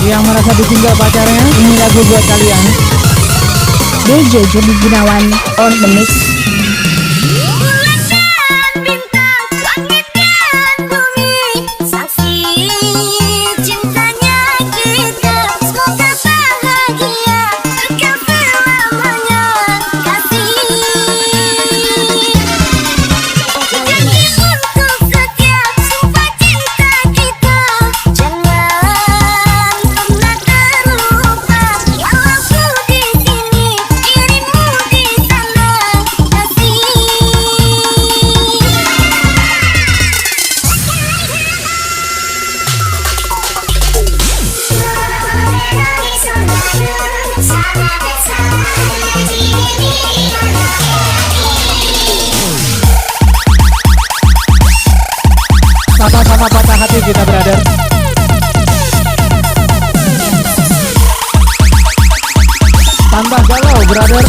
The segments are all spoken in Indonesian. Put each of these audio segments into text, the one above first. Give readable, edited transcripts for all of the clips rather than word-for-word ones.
Yang merasa ditinggal pacarnya, ini lagu buat kalian. DJ Jody Gunawan on the mix. Sama-sama patah hati kita, brother. Tambah galau, brother.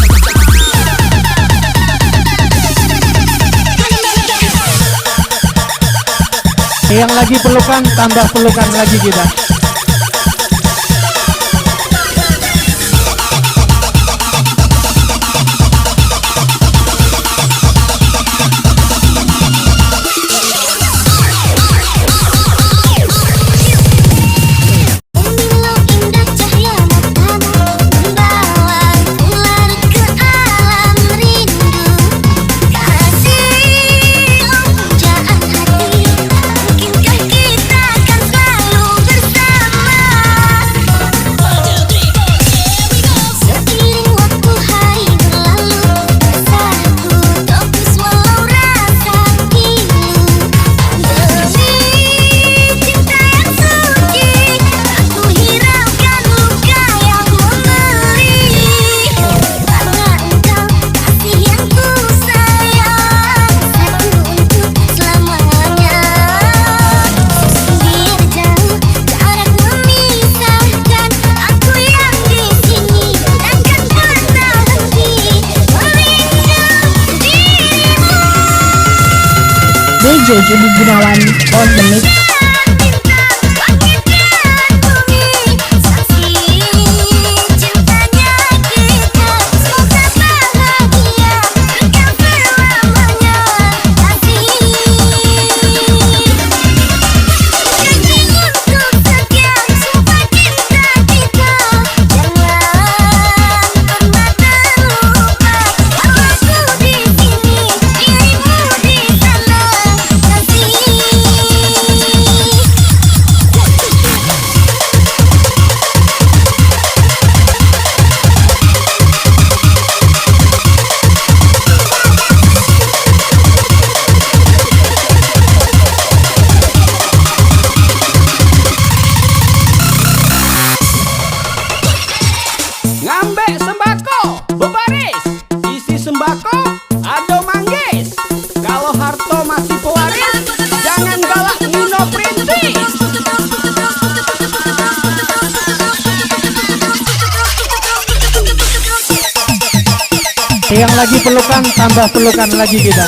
Yang lagi pelukan, tambah pelukan lagi kita. DJ Jody Gunawan on the mix. Ngambek sembako, bebaris, isi sembako, ado manggis. Kalau harto masih pewaris, jangan galak Nino Printis. Yang lagi pelukan, tambah pelukan lagi kita.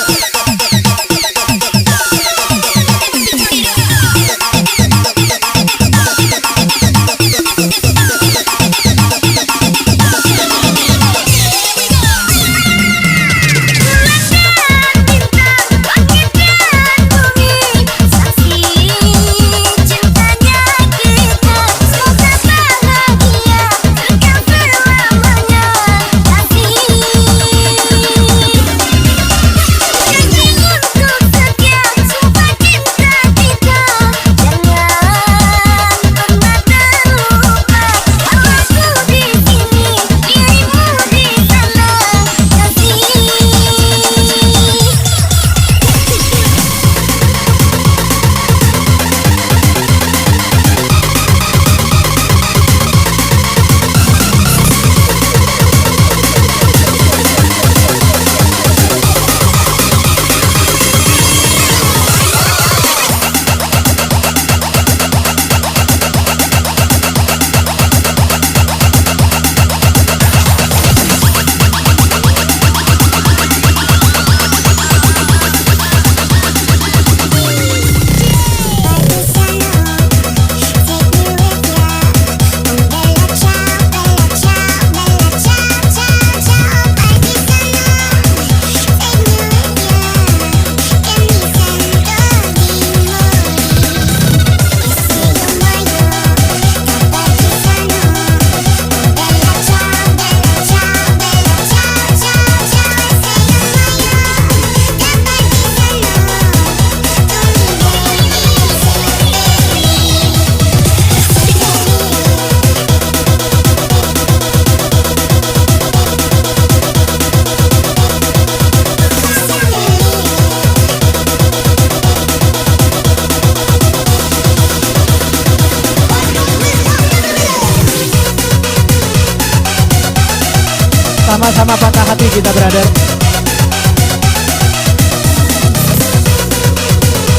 sama-sama patah hati kita, brother.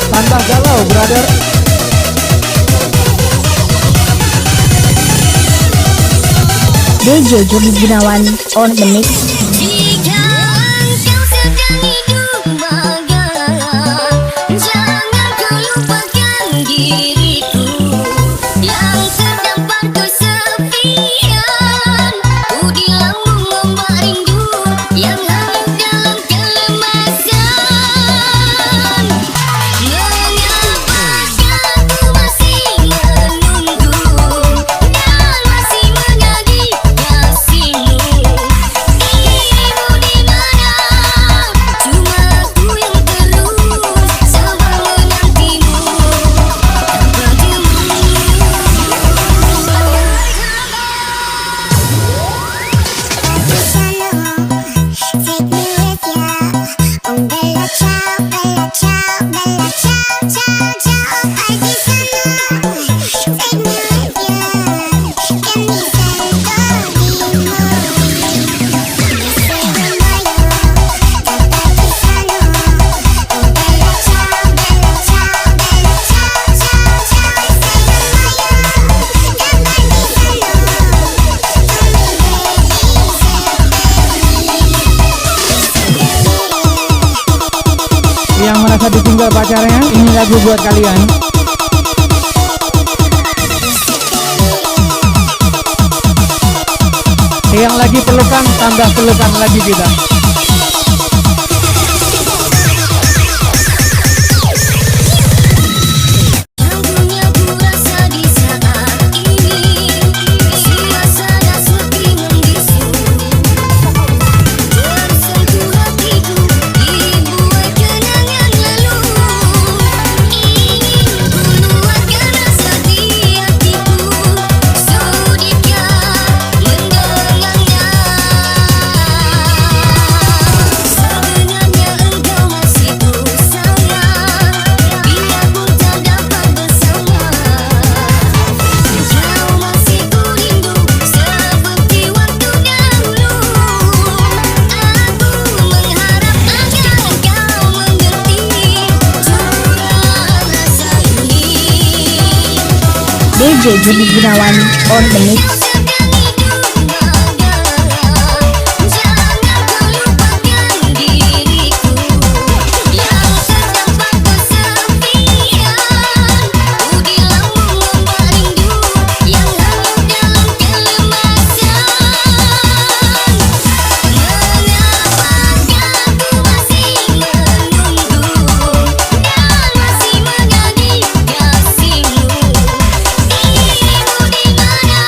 Tambah galau, brother. DJ Jody Gunawan on the mix. Jika engkau sedang hidup bahagia, jangan kau lupakan diriku yang terdampar kesepian. Di lambung ombak rindu yang hanyut dalam kelemasan. Mengapakah ku masih menunggu dan masih menjadi kasihmu? Dirimu di mana? Cuma aku yang terus sabar menantimu tanpa jemu. Take me with ya, oh bella ciao, bella ciao, bella ciao, ciao, ciao. Ay di sana, take me with ya, que mi santo dimo. Ese remayo, tata di sana, oh bella ciao, bella ciao, bella ciao, ciao, ciao. Ese remayo, tata di sana, Yang merasa ditinggal pacarnya, ini lagu buat kalian. Yang lagi pelukan, tambah pelukan lagi kita. Yang punya ku rasa di saat ini, suasana sepi membisu, tersentuh hatiku, dibuat kenangan lalu. Ingin ku luahkan rasa di hatiku, sudikah mendengarnya? Sebenarnya engkau masih ku sayang, biarpun tak dapat bersama. Kau masih ku rindu seperti waktu dahulu. Aku mengharap agar kau mengerti curahan rasa ini. DJ Jody Gunawan on the mix. Sedang hidup bahagia, jangan kau lupakan diriku yang terdampar kesepian. Di lambung ombak rindu yang hanyut dalam kelemasan. Mengapakah ku masih menunggu dan masih menjadi kasihmu? Dirimu di mana?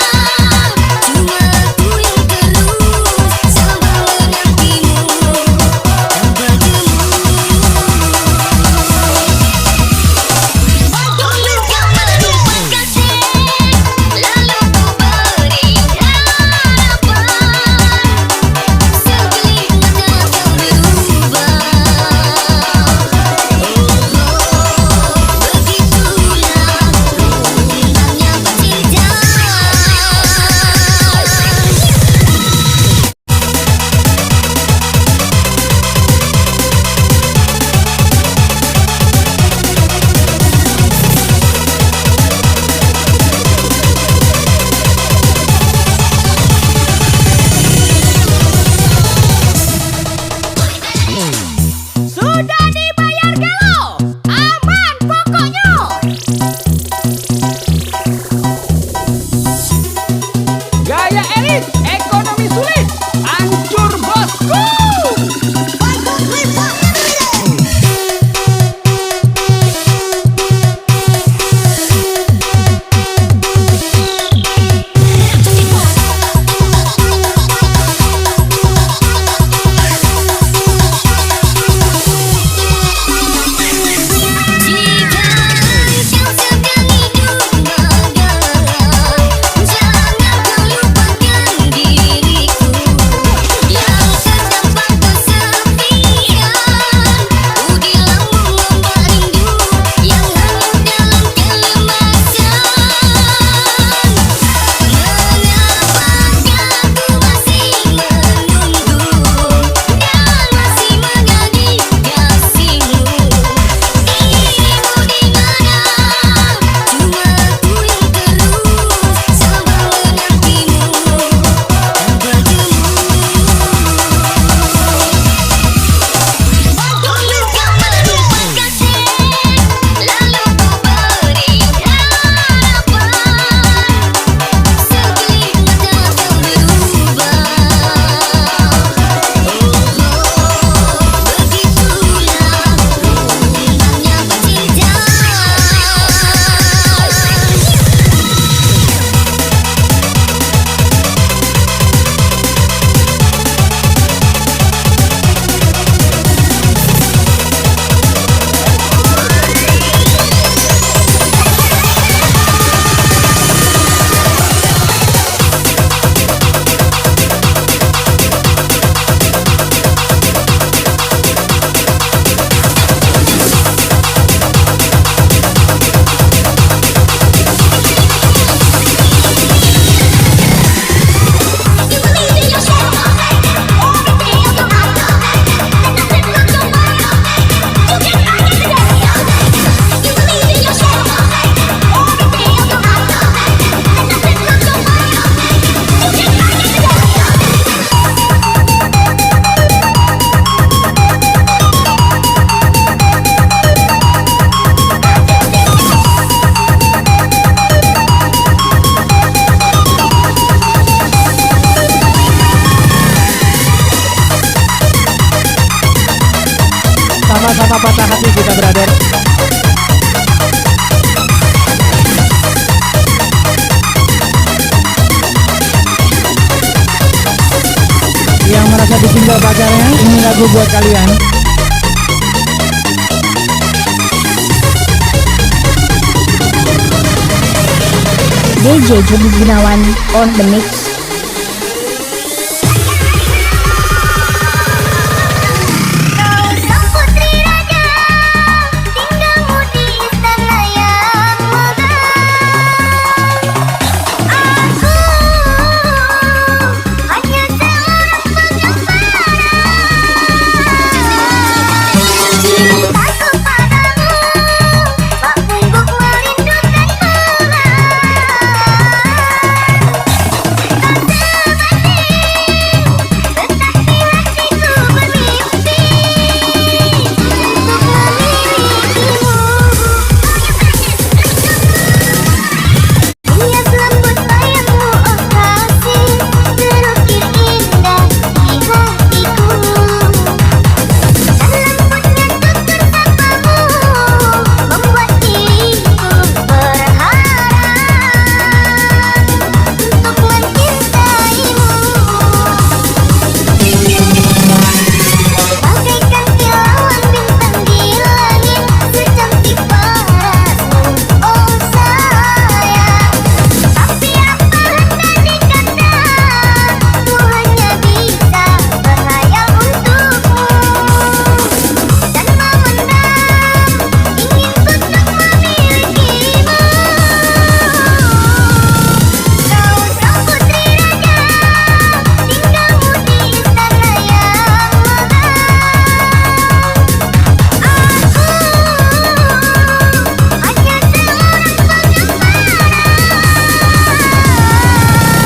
ditinggal pacarnya, ini lagu buat kalian. DJ Jody Gunawan on the mix. Kau sang putri raja, tinggalmu di istana yang megah. Aku hanya seorang pengembara. Cintaku padamu, tak pungguk merindukan pulang.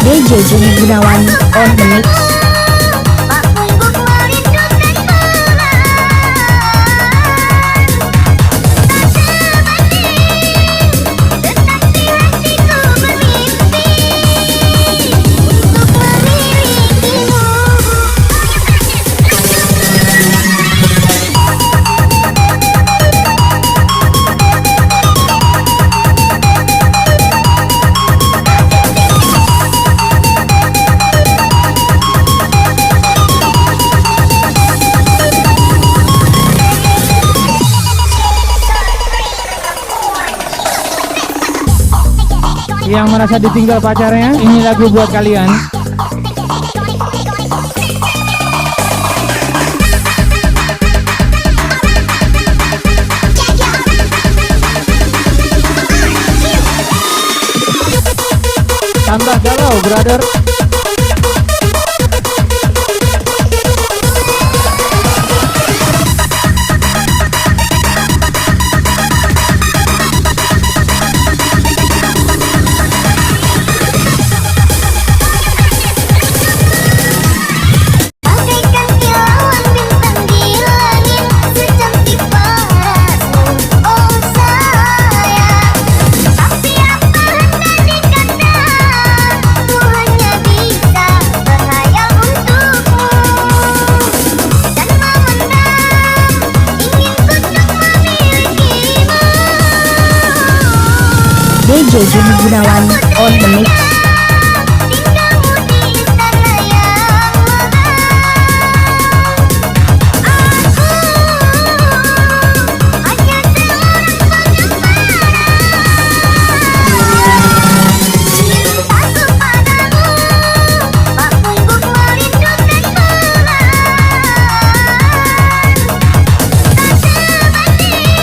DJ Jody Gunawan on the mix. Tak pungguk merindukan pulang. Tak sebanding, tetapi hatiku bermimpi untuk memilikimu. Yang merasa ditinggal pacarnya, ini lagu buat kalian. Tambah galau, brother. Bagaikan kilauan bintang di langit, secantik parasmu, oh sayang. Tapi apa hendak dikata, ku hanya bisa berhayal untukmu dan memendam inginku untuk memilikimu. DJ Jody Gunawan on the mix. Tinggalmu di istana yang megah. Aku hanya seorang pengembara. Cintaku padamu, tak pungguk merindukan pulang. Tak sebanding,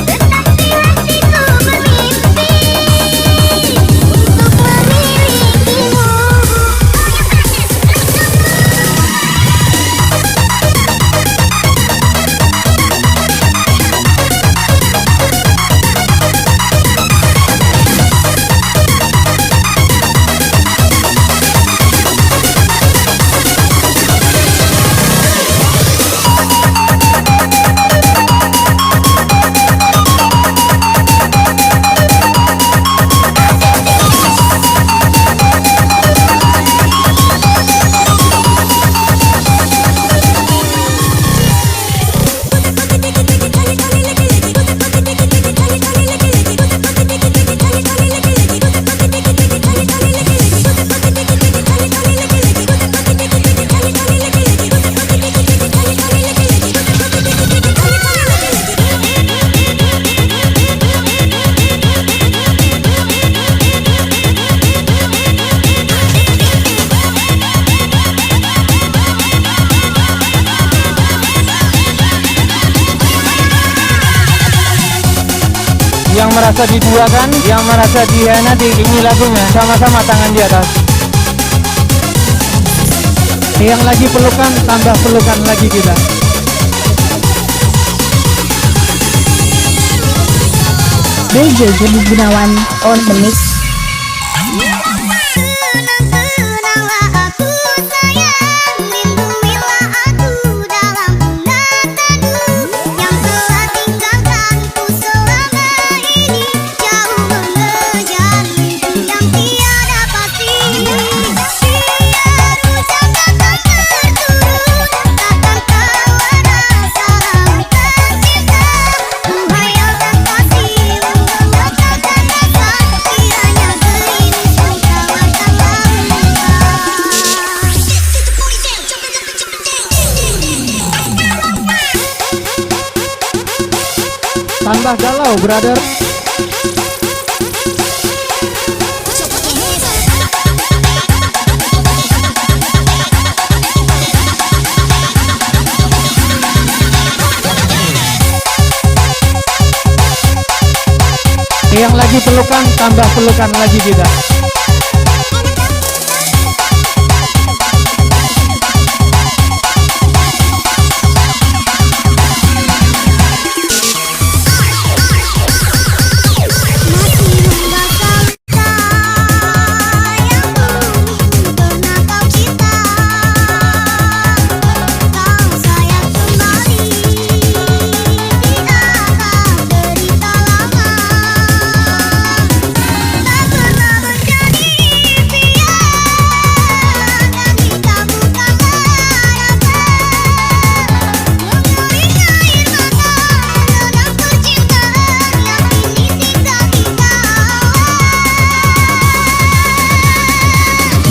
tetapi hatiku bermimpi untuk merasa diduakan, yang merasa dihianati, ini lagunya sama-sama tangan di atas. Yang lagi pelukan, tambah pelukan lagi kita. DJ Jody Gunawan on the mix. Tenang-tenanglah aku sayang, lindungilah aku dalam punah-tanduk yang telah tinggalkanku selama ini, jauh mengejar mimpi yang tiada pasti. Biar hujan datang berturut, takkan tahu rasa laut tercipta, menghayalkan kasih, menggelapkan rasa, kiranya gerimis mengkawarkan laut. Tambah galau, brother. Yang lagi pelukan, tambah pelukan lagi kita. Masih membakar luka yang dulu pernah kau cipta. Kau sayang kembali, tidaklah derita lama. Tak pernah menjadi impian, dan kita bukan harapan. Mengulik air mata dalam percintaan yang kini tinggal kita.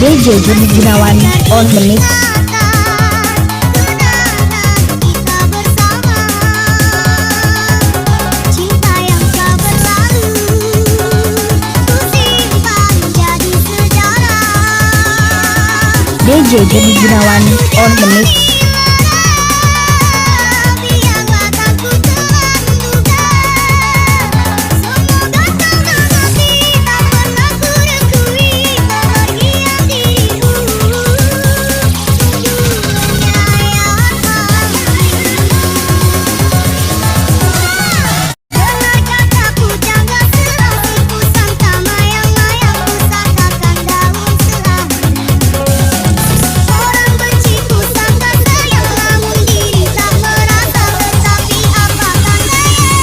DJ Jody Gunawan on the mix. Kenangan kita bersama, cinta yang telah berlalu, ku simpan jadi sejarah. DJ Jody Gunawan on the mix. Biarlah takut telah menduga, semoga kau mengerti, tak pernah ku rekui kepergian dirimu. Sungguh menyayangkan. Dengar kataku, jangan serasi, ku sangka mayang-mayang, pusakakan daun selama. Orang benciku sangka sayang, namun diri tak merasa, tetapi apakan daya.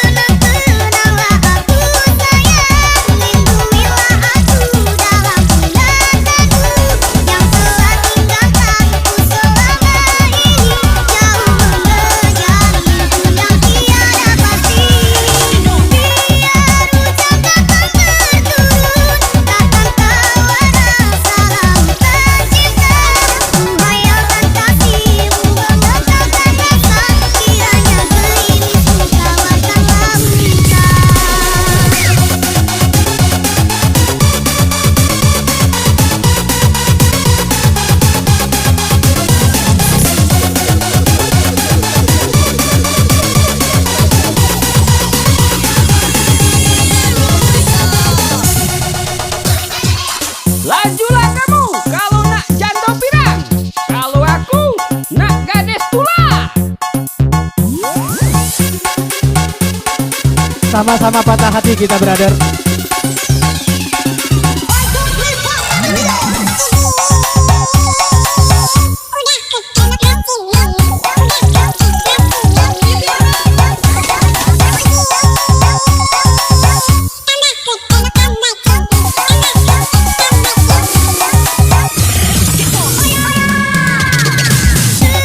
Tenang-tenanglah aku sayang, lindungilah aku dalam punah-tanduk yang telah tinggalkanku selama ini, jauh mengejar mimpi yang tiada pasti. Biar hujan datang berturut, takkan tahu rasa laut tercipta, menghayalkan kasih, menggelapkan rasa, kiranya gerimis mengkawarkan lautan. Lajulah kamu kalau nak jando pirang, kalau aku nak gadis tula. Sama-sama patah hati kita, brother.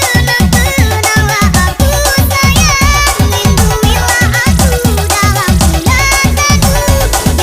Tenang-tenanglah aku sayang, lindungilah aku dalam punah-tanduk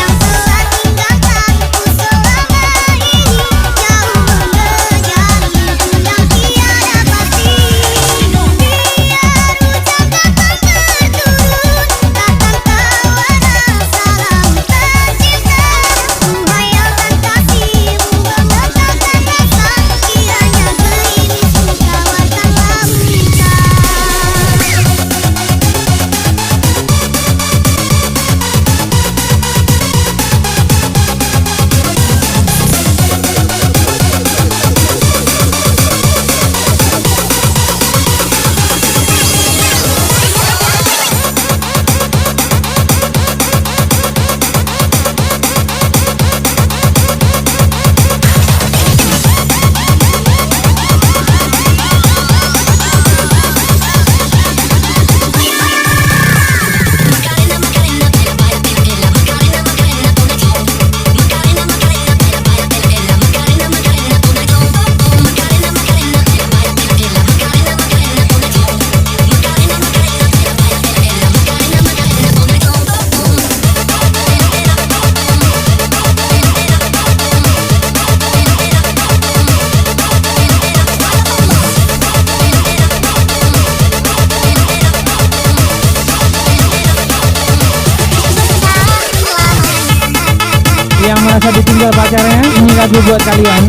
Yang merasa ditinggal pacarnya, ini lagu buat kalian.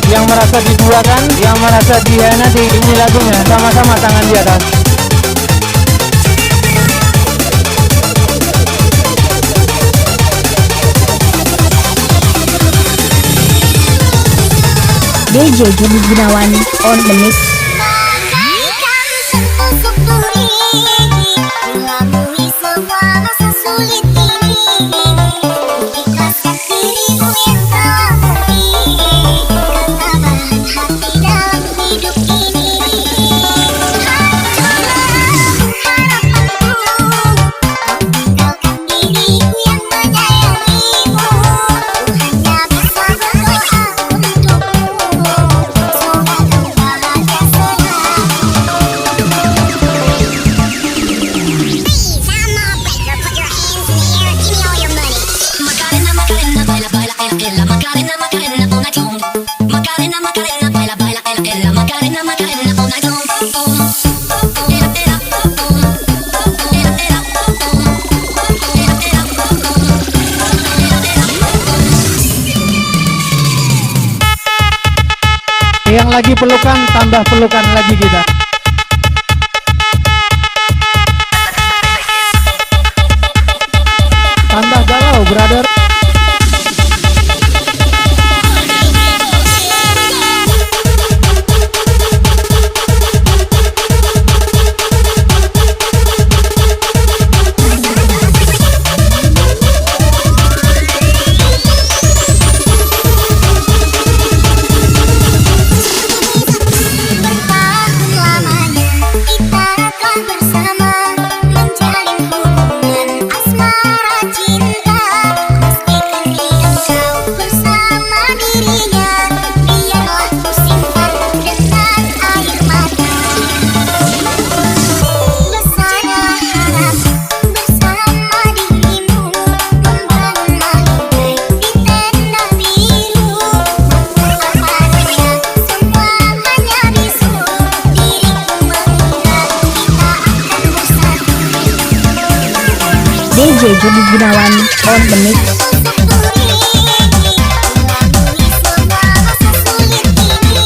Yang merasa diduakan, yang merasa dihianati, ini lagunya. Sama-sama tangan di atas. DJ Jody Gunawan on the mix. Melalui semua masa sulit ini, ikhlaskan dirimu yang telah pergi, ketabahan hati dalam hidup ini. Hancurlah harapanku, tinggalkan diriku yang menyayangimu. Ku hanya bisa berdoa untukmu, semoga kau bahagia selalu. Please, I'm a breaker. Put your hands in the air. Give me all your money. Macarena, Macarena, baila, baila, ella, ella. Macarena, Macarena, all night long. Macarena, Macarena, baila, baila, ella, ella. Macarena, Macarena, all night long. Ella, ella, ella, ella, Yang lagi pelukan, tambah pelukan lagi kita. Tambah galau, brother. Bertahun lamanya kita akan bersama, menjalin hubungan asmara cinta. Pastikan hidup kau bersama dirinya, biarlah ku simpan dengan air mata. Besarnya harap bersama dirimu, membangun malam di tenda biru. Apa adanya, semua hanya bisu. Diriku mengingat kita akan bersatu. DJ Jody Gunawan on the mix. Melalui semua masa sulit ini,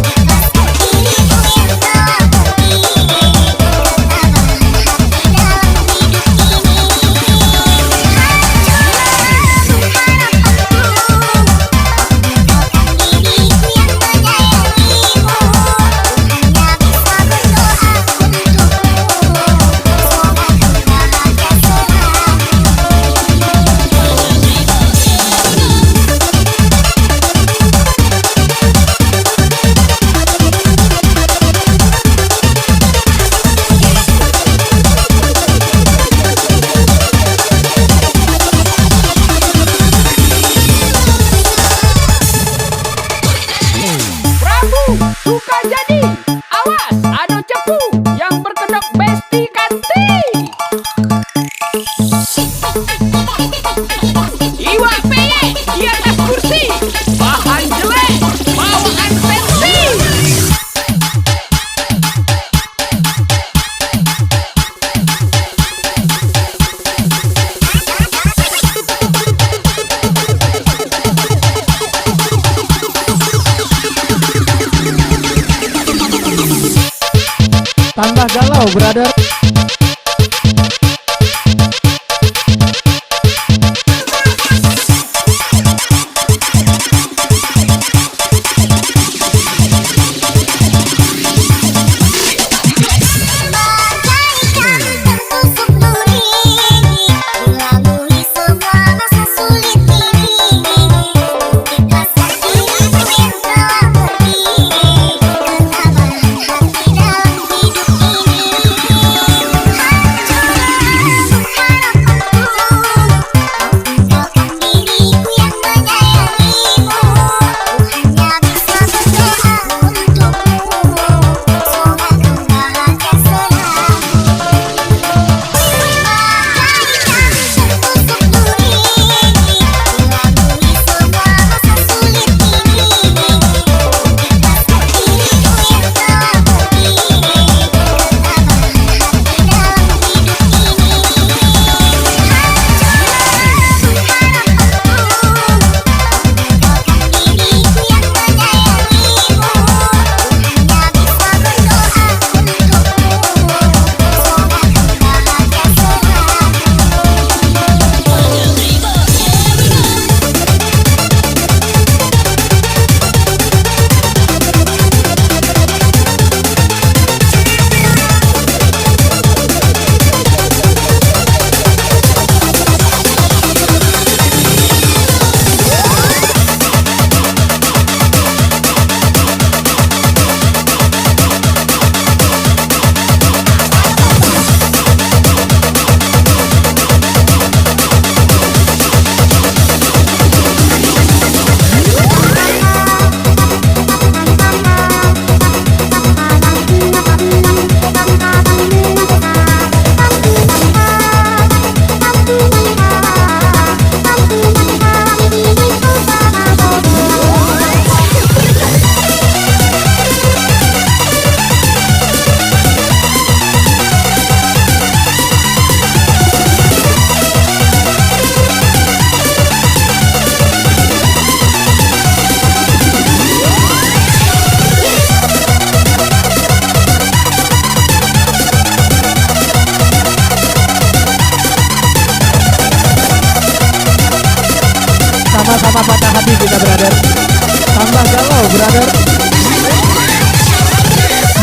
ikhlaskan diriku yang telah pergi, ketabahan hati dalam hidup ini. Hancurlah harapanku, tinggalkan diriku yang menyayangimu. Ku hanya bisa berdoa untukmu, semoga kau bahagia selalu. Prabu, suka jadi. Awas, ada cepu yang berkedok besti kanti. Iwak peye di atas kursi. Bahan jelek, bawaan pensi. Tambah galau, brother. Bagaikan tertusuk duri, melalui semua masa sulit ini, ikhlaskan dirimu yang telah pergi, ketabahan hati dalam hidup ini. sama-sama patah hati kita brother. Tambah galau brother.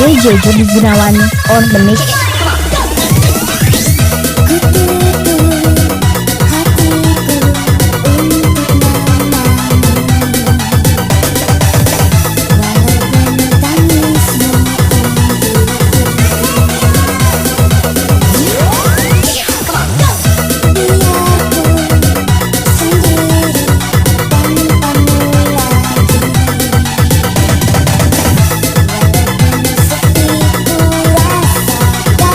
DJ Jody Gunawan on the mix. Sepi ku rasa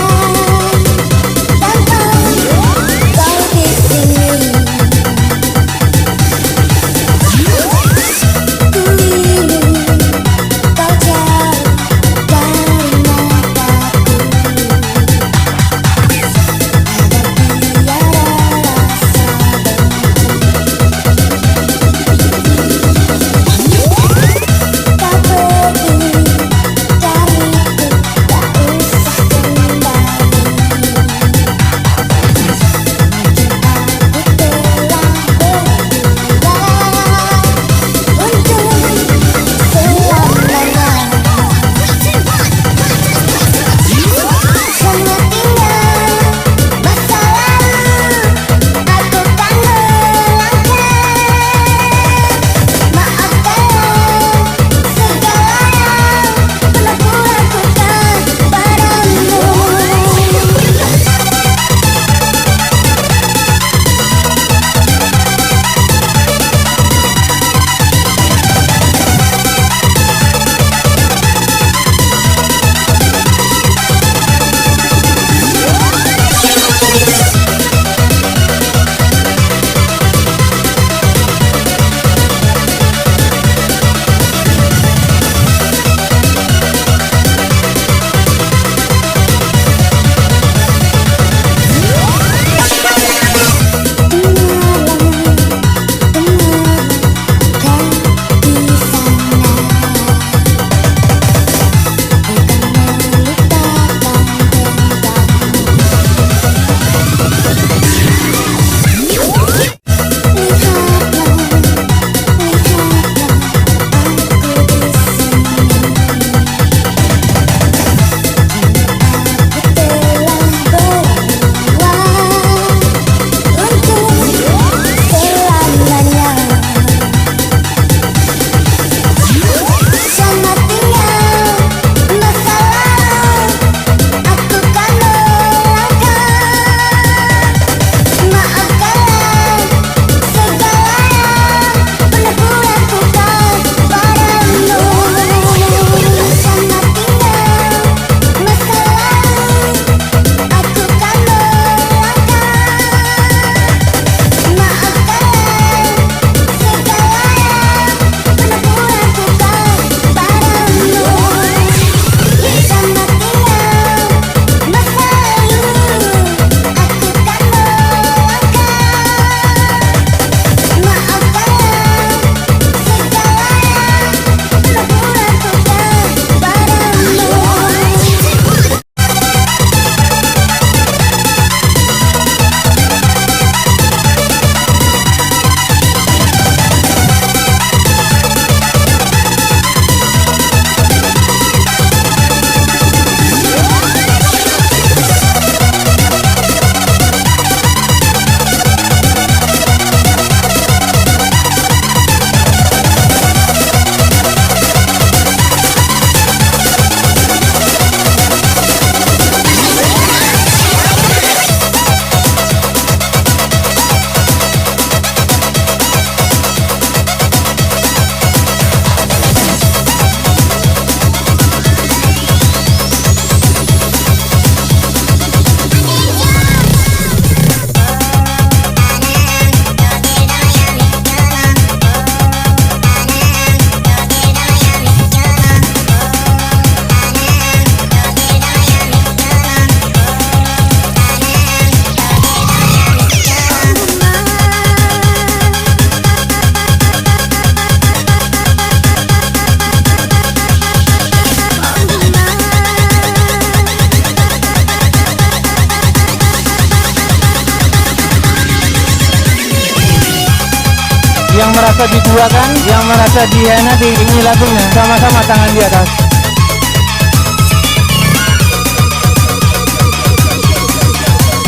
Yang merasa diduakan, yang merasa dihianati, ini lagunya. Sama-sama tangan di atas.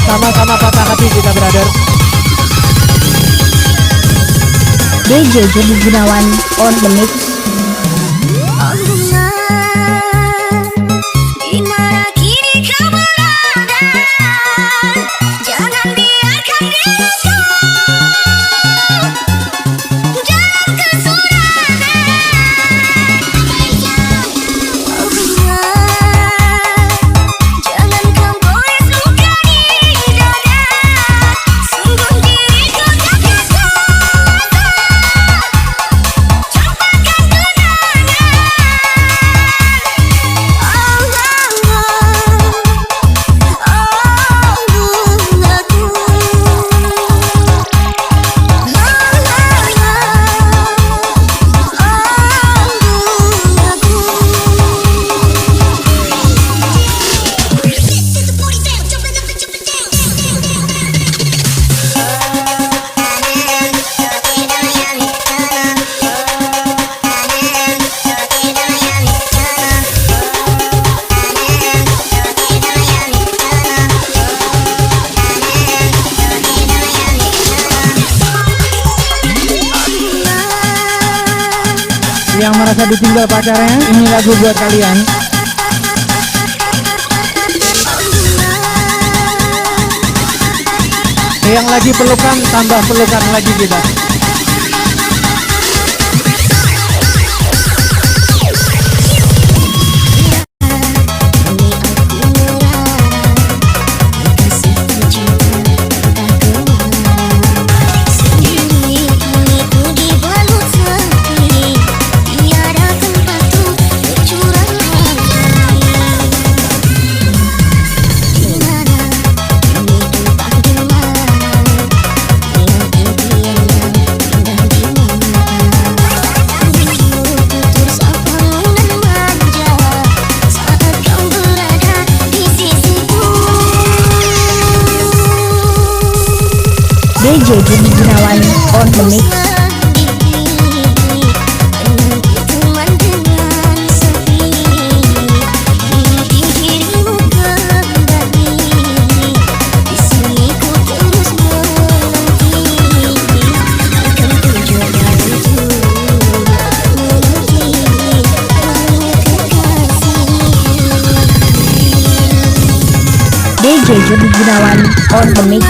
Sama-sama patah hati kita, brother. DJ Jody Gunawan on the mix. Dimana kini kau berada, jangan biarkan diriku jalan ke surga. Jangan kau goles luka di dada, sungguh diriku tak kuasa campakkan kenangan. Yang merasa ditinggal pacarnya, ini lagu buat kalian. Yang lagi pelukan, tambah pelukan lagi kita. DJ Jody Gunawan on the mix. DJ Jody Gunawan on the mix.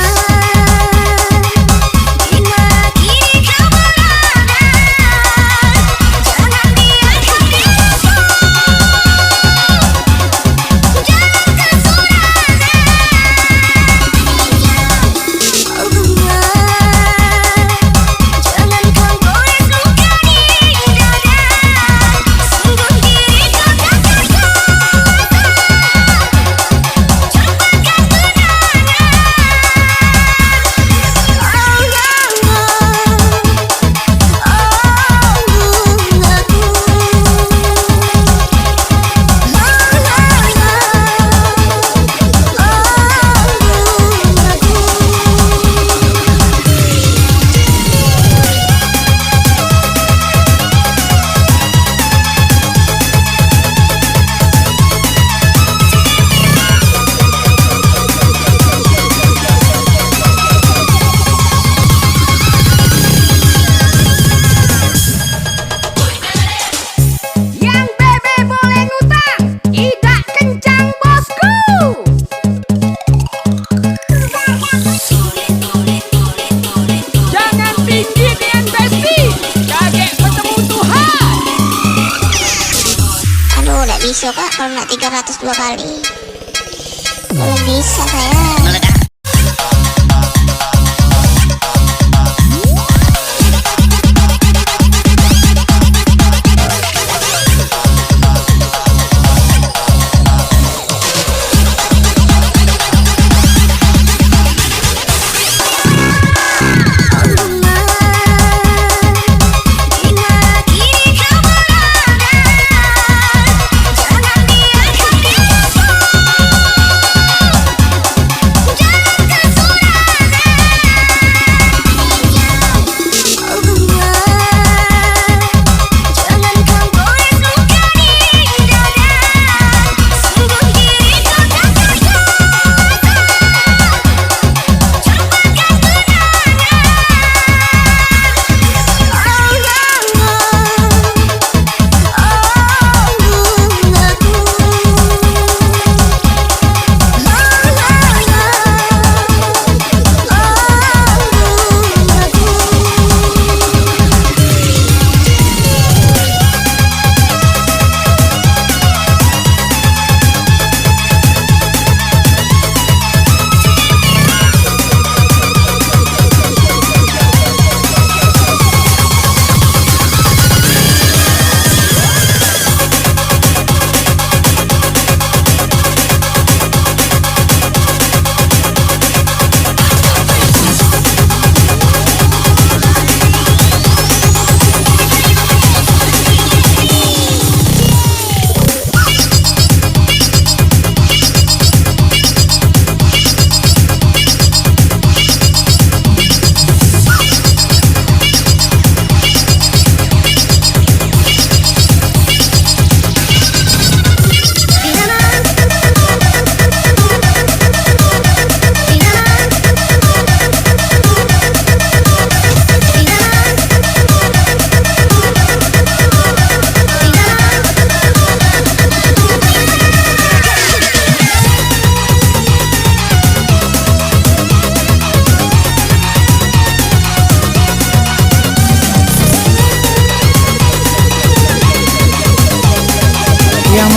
Bisa kak kalau nak 302 kali. Belum bisa saya.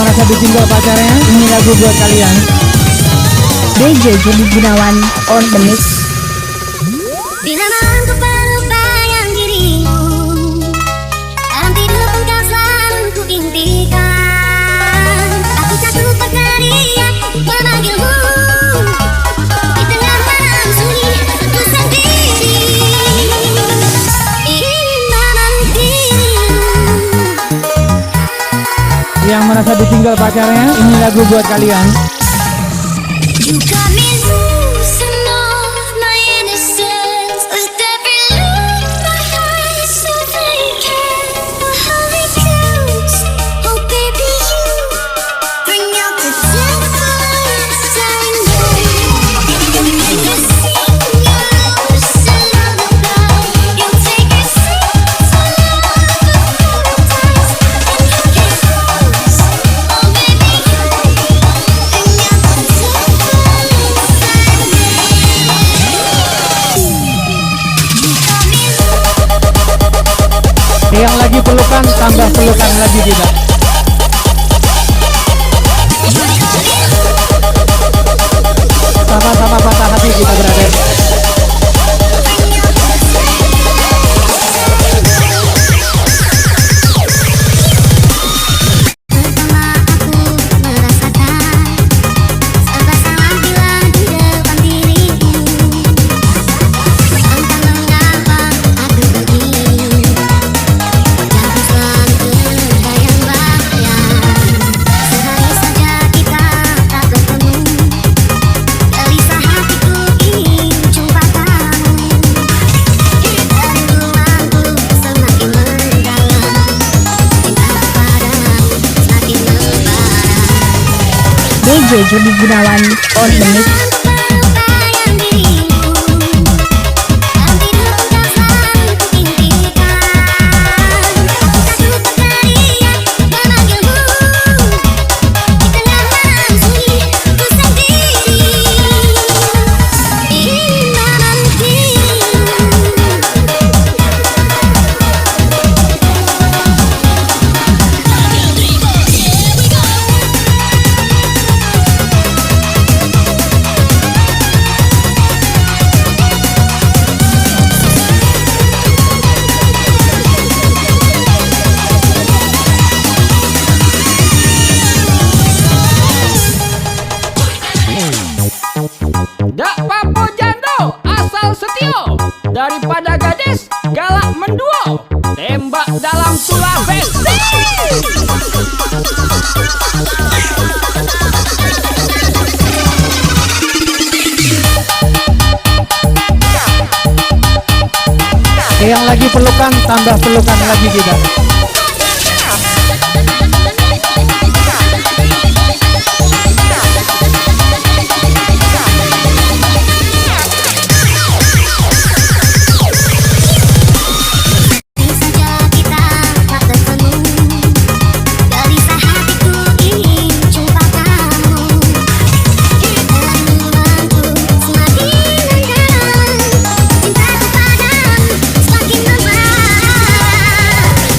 merasa ditinggal pacarnya, ini lagu buat kalian. DJ Jody Gunawan on the mix. Bila malam ku berbayang dirimu, dalam tidur pun kau selalu ku impikan. Aku takut berteriak memanggilmu, di tengah malam sunyi ku sendiri. Ingin memeluk dirimu. Yang merasa ditinggal pacarnya, ini lagu buat kalian. You got me losing all my innocence, with every look my heart so vacant. How it goes, oh baby you bring out the devils I know. You sing your lost lullaby, you take your seats all over the paradise. And you get close, oh baby you bring out the devils. Yang lagi pelukan, tambah pelukan lagi kita. Sama-sama patah hati kita berada. DJ Jody Gunawan on the mix. Dak Papo Jando asal Setio, daripada gadis galak menduo, tembak dalam tulang besi. Yang lagi pelukan, tambah pelukan lagi kita.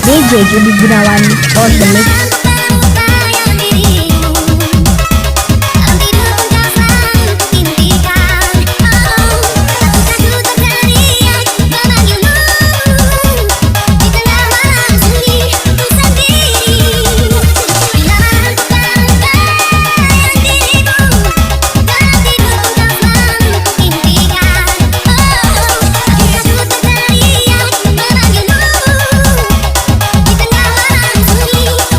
DJ Jody Gunawan on the mix. Di tengah malam sunyi ku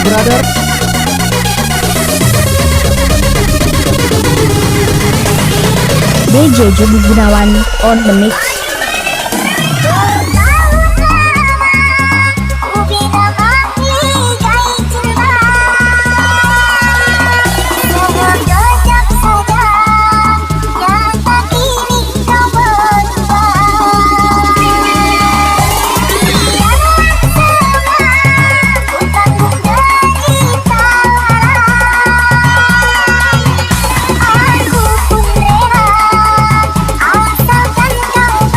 brother. DJ Jody Gunawan on the mix. Aku pun rela asalkan kau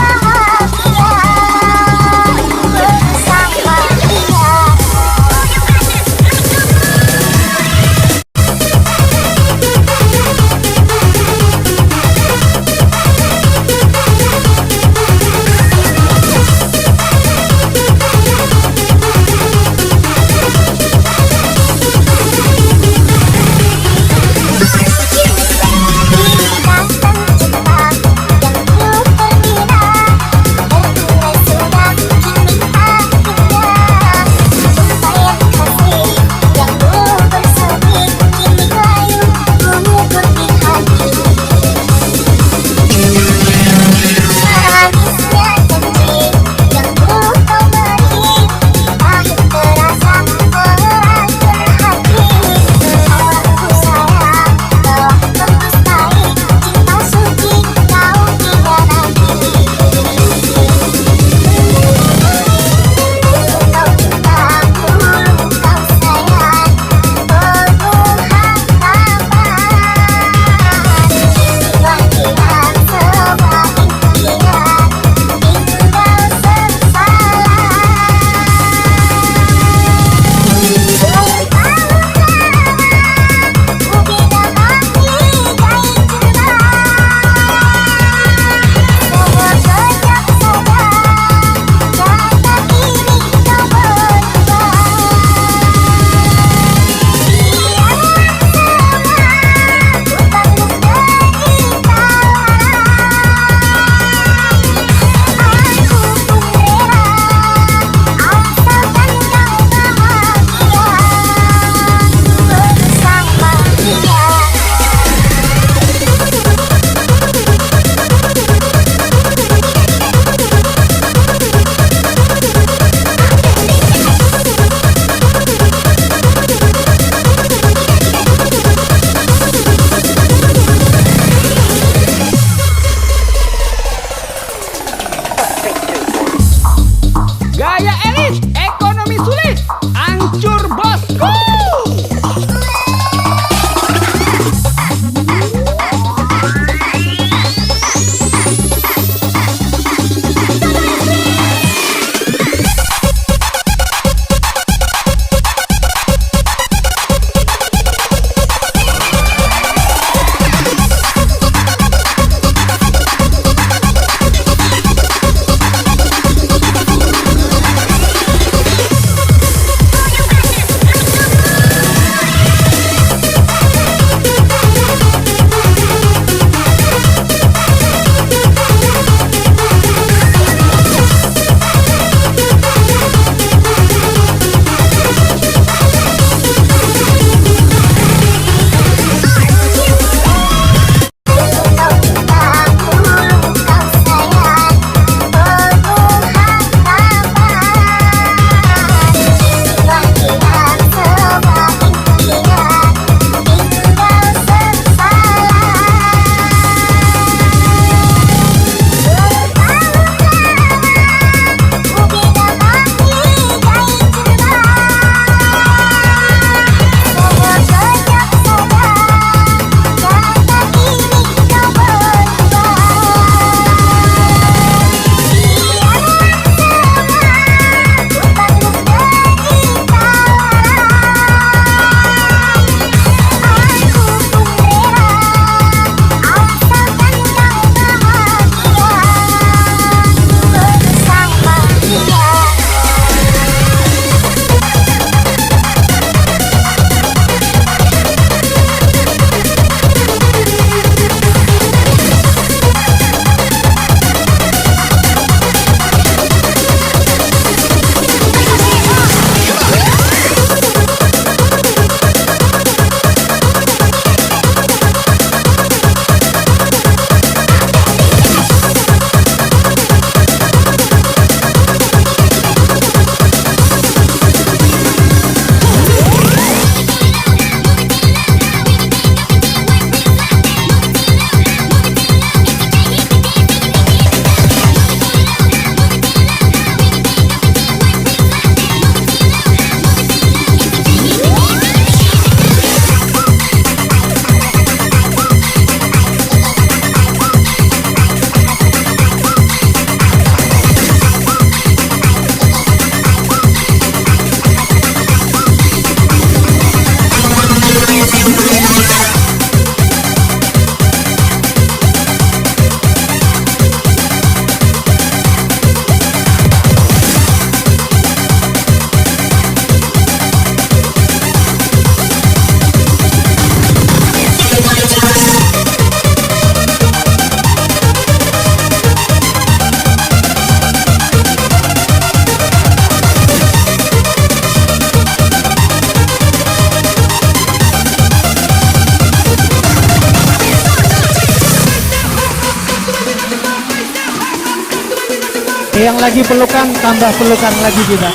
Yang lagi pelukan, tambah pelukan lagi kita.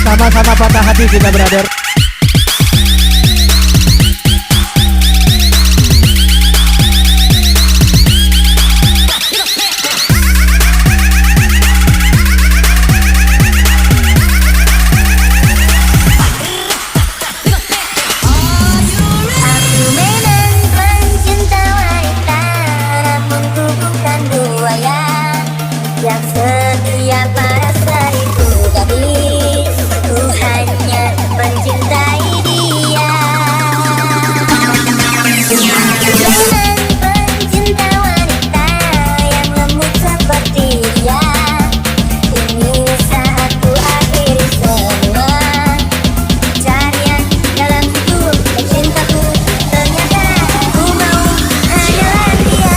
Sama-sama patah hati kita, brother. Aku memang pencinta wanita, namun ku bukan buaya yang setia pada seribu gadis. Ku hanya mencintai dia. Memang pencinta wanita yang lembut seperti dia. Ini saat ku akhiri semua carian dalam hidup dan cintaku. Ternyata ku mau hanyalah dia.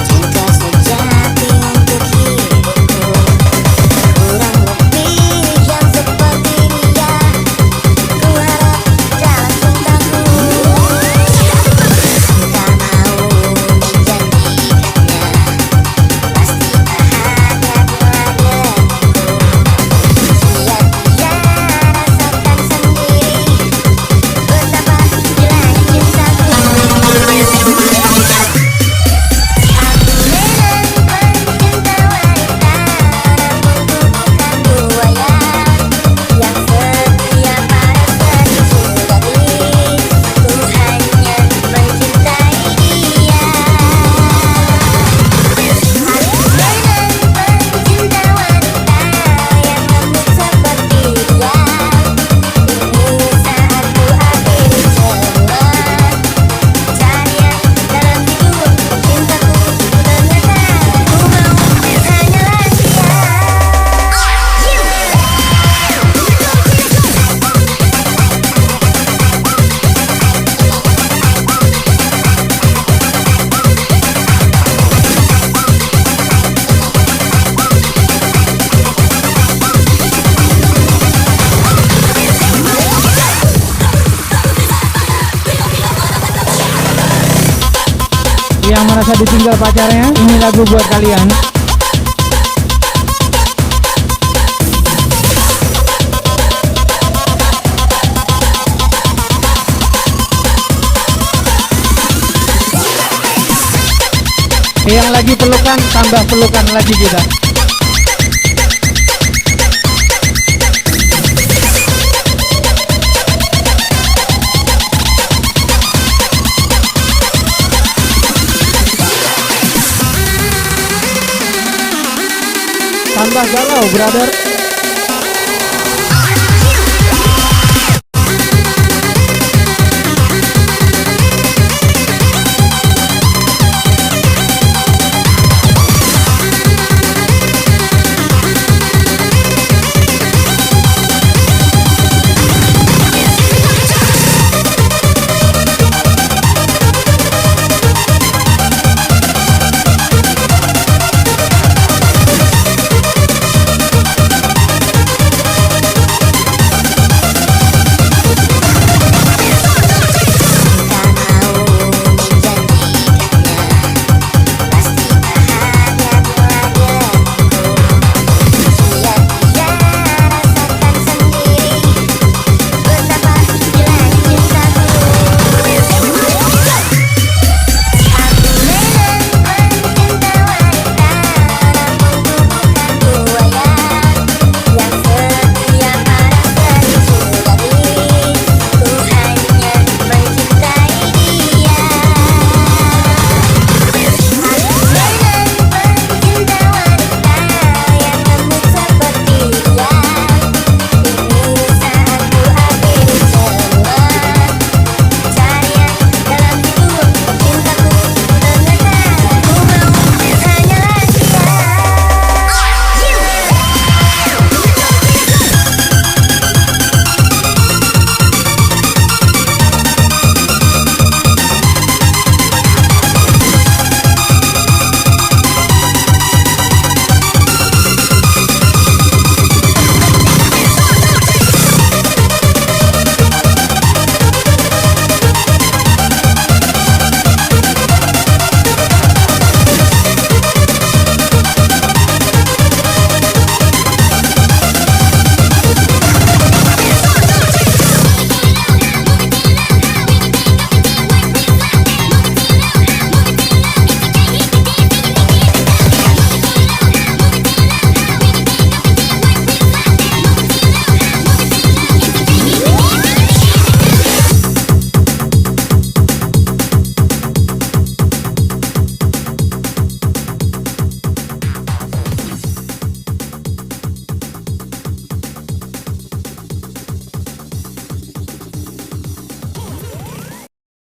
Cinta sejati untuk hidupku, kurang lebih yang seperti dia. Ku harap dalam cintaku, tak mau menjanjikannya, pasti bahagia denganku. Sia-sia rasakan sendiri betapa hilangnya cintaku. Aku memang pencinta wanita, namun ku bukan buaya yang setia pada seribu gadis. Ku hanya mencintai dia. Aku memang pencinta wanita yang lembut seperti dia. Ini saat ku akhiri semua carian dalam hidup dan cintaku. Ternyata ku mau hanyalah dia. Yang merasa ditinggal pacarnya, ini lagu buat kalian. Yang lagi pelukan, tambah pelukan lagi kita. Tambah galau, brother.